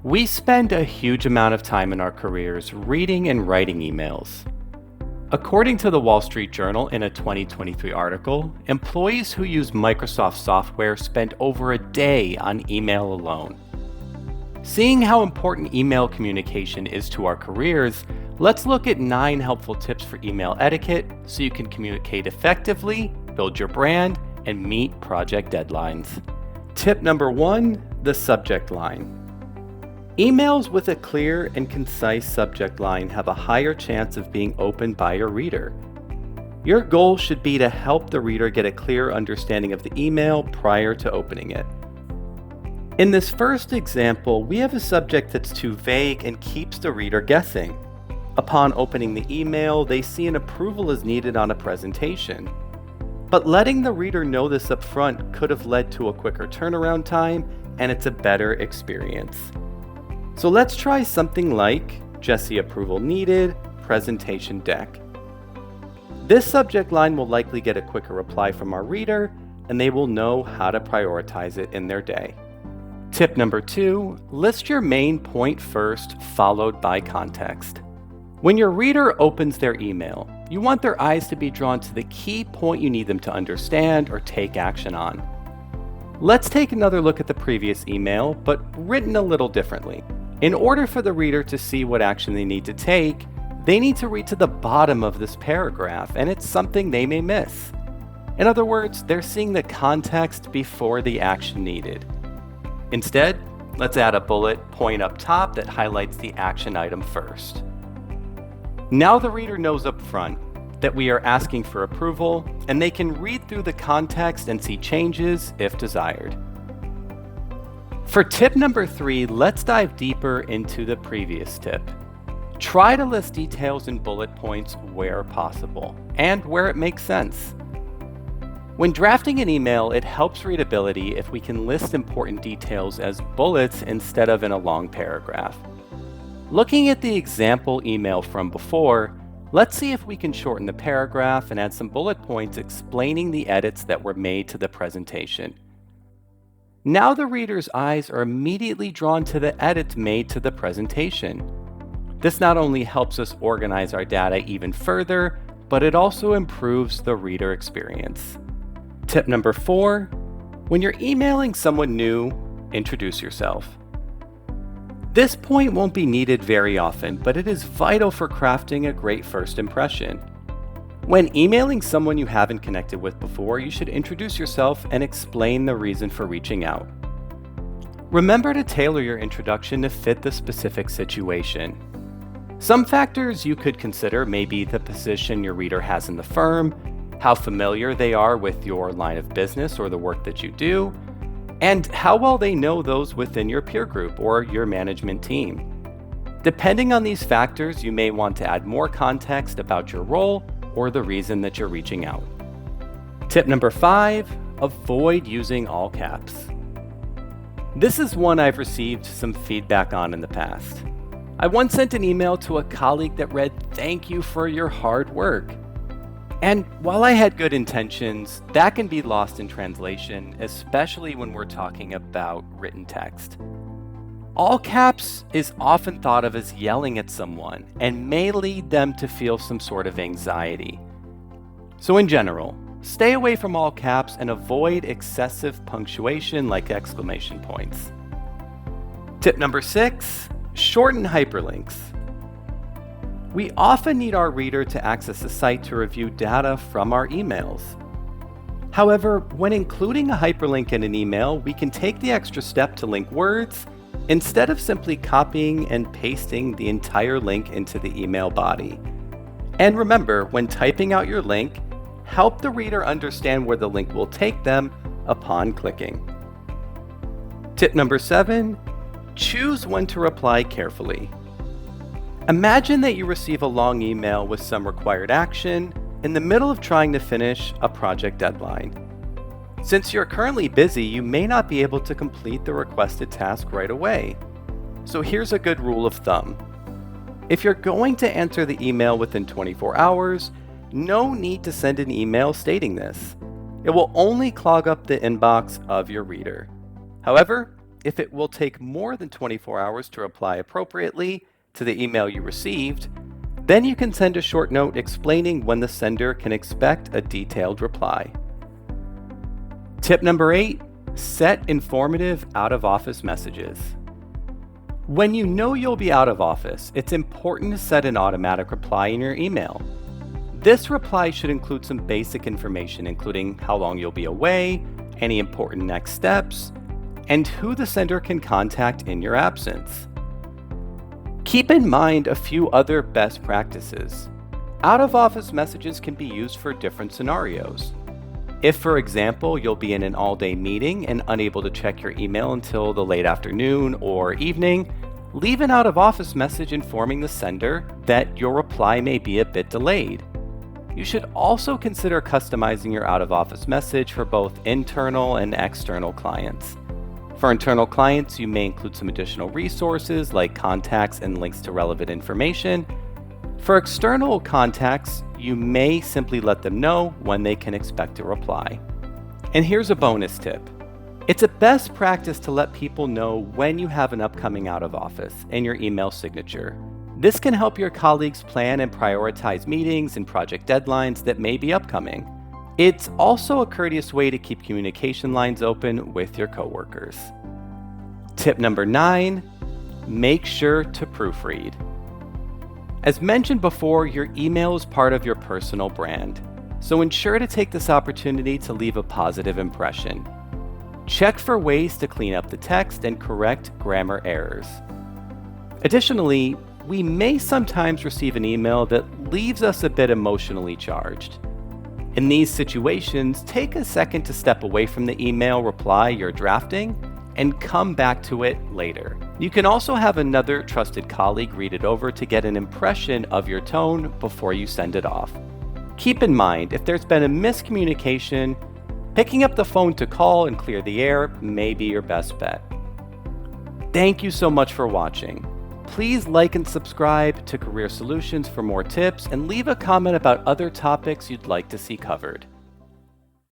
We spend a huge amount of time in our careers reading and writing emails. According to the Wall Street Journal in a 2023 article, employees who use Microsoft software spend over a day on email alone. Seeing how important email communication is to our careers, let's look at 9 helpful tips for email etiquette so you can communicate effectively, build your brand, and meet project deadlines. Tip number 1, the subject line. Emails with a clear and concise subject line have a higher chance of being opened by your reader. Your goal should be to help the reader get a clear understanding of the email prior to opening it. In this first example, we have a subject that's too vague and keeps the reader guessing. Upon opening the email, they see an approval is needed on a presentation. But letting the reader know this up front could have led to a quicker turnaround time, and it's a better experience. So let's try something like Jesse approval needed, presentation deck. This subject line will likely get a quicker reply from our reader, and they will know how to prioritize it in their day. Tip number 2, list your main point first, followed by context. When your reader opens their email, you want their eyes to be drawn to the key point you need them to understand or take action on. Let's take another look at the previous email, but written a little differently. In order for the reader to see what action they need to take, they need to read to the bottom of this paragraph, and it's something they may miss. In other words, they're seeing the context before the action needed. Instead, let's add a bullet point up top that highlights the action item first. Now the reader knows up front that we are asking for approval, and they can read through the context and see changes if desired. For tip number 3, let's dive deeper into the previous tip. Try to list details in bullet points where possible and where it makes sense. When drafting an email, it helps readability if we can list important details as bullets instead of in a long paragraph. Looking at the example email from before, let's see if we can shorten the paragraph and add some bullet points explaining the edits that were made to the presentation. Now the reader's eyes are immediately drawn to the edits made to the presentation. This not only helps us organize our data even further, but it also improves the reader experience. Tip number 4, when you're emailing someone new, introduce yourself. This point won't be needed very often, but it is vital for crafting a great first impression. When emailing someone you haven't connected with before, you should introduce yourself and explain the reason for reaching out. Remember to tailor your introduction to fit the specific situation. Some factors you could consider may be the position your reader has in the firm, how familiar they are with your line of business or the work that you do, and how well they know those within your peer group or your management team. Depending on these factors, you may want to add more context about your role or the reason that you're reaching out. Tip number 5, avoid using all caps. This is one I've received some feedback on in the past. I once sent an email to a colleague that read, "Thank you for your hard work." And while I had good intentions, that can be lost in translation, especially when we're talking about written text. All caps is often thought of as yelling at someone and may lead them to feel some sort of anxiety. So in general, stay away from all caps and avoid excessive punctuation like exclamation points. Tip number 6, shorten hyperlinks. We often need our reader to access a site to review data from our emails. However, when including a hyperlink in an email, we can take the extra step to link words instead of simply copying and pasting the entire link into the email body. And remember, when typing out your link, help the reader understand where the link will take them upon clicking. Tip number 7, choose when to reply carefully. Imagine that you receive a long email with some required action in the middle of trying to finish a project deadline. Since you're currently busy, you may not be able to complete the requested task right away. So here's a good rule of thumb. If you're going to answer the email within 24 hours, no need to send an email stating this. It will only clog up the inbox of your reader. However, if it will take more than 24 hours to reply appropriately to the email you received, then you can send a short note explaining when the sender can expect a detailed reply. Tip number 8, set informative out-of-office messages. When you know you'll be out of office, it's important to set an automatic reply in your email. This reply should include some basic information, including how long you'll be away, any important next steps, and who the sender can contact in your absence. Keep in mind a few other best practices. Out-of-office messages can be used for different scenarios. If, for example, you'll be in an all-day meeting and unable to check your email until the late afternoon or evening, leave an out-of-office message informing the sender that your reply may be a bit delayed. You should also consider customizing your out-of-office message for both internal and external clients. For internal clients, you may include some additional resources like contacts and links to relevant information. For external contacts, you may simply let them know when they can expect a reply. And here's a bonus tip. It's a best practice to let people know when you have an upcoming out of office in your email signature. This can help your colleagues plan and prioritize meetings and project deadlines that may be upcoming. It's also a courteous way to keep communication lines open with your coworkers. Tip number 9, make sure to proofread. As mentioned before, your email is part of your personal brand, so ensure to take this opportunity to leave a positive impression. Check for ways to clean up the text and correct grammar errors. Additionally, we may sometimes receive an email that leaves us a bit emotionally charged. In these situations, take a second to step away from the email reply you're drafting and come back to it later. You can also have another trusted colleague read it over to get an impression of your tone before you send it off. Keep in mind, if there's been a miscommunication, picking up the phone to call and clear the air may be your best bet. Thank you so much for watching. Please like and subscribe to Career Solutions for more tips and leave a comment about other topics you'd like to see covered.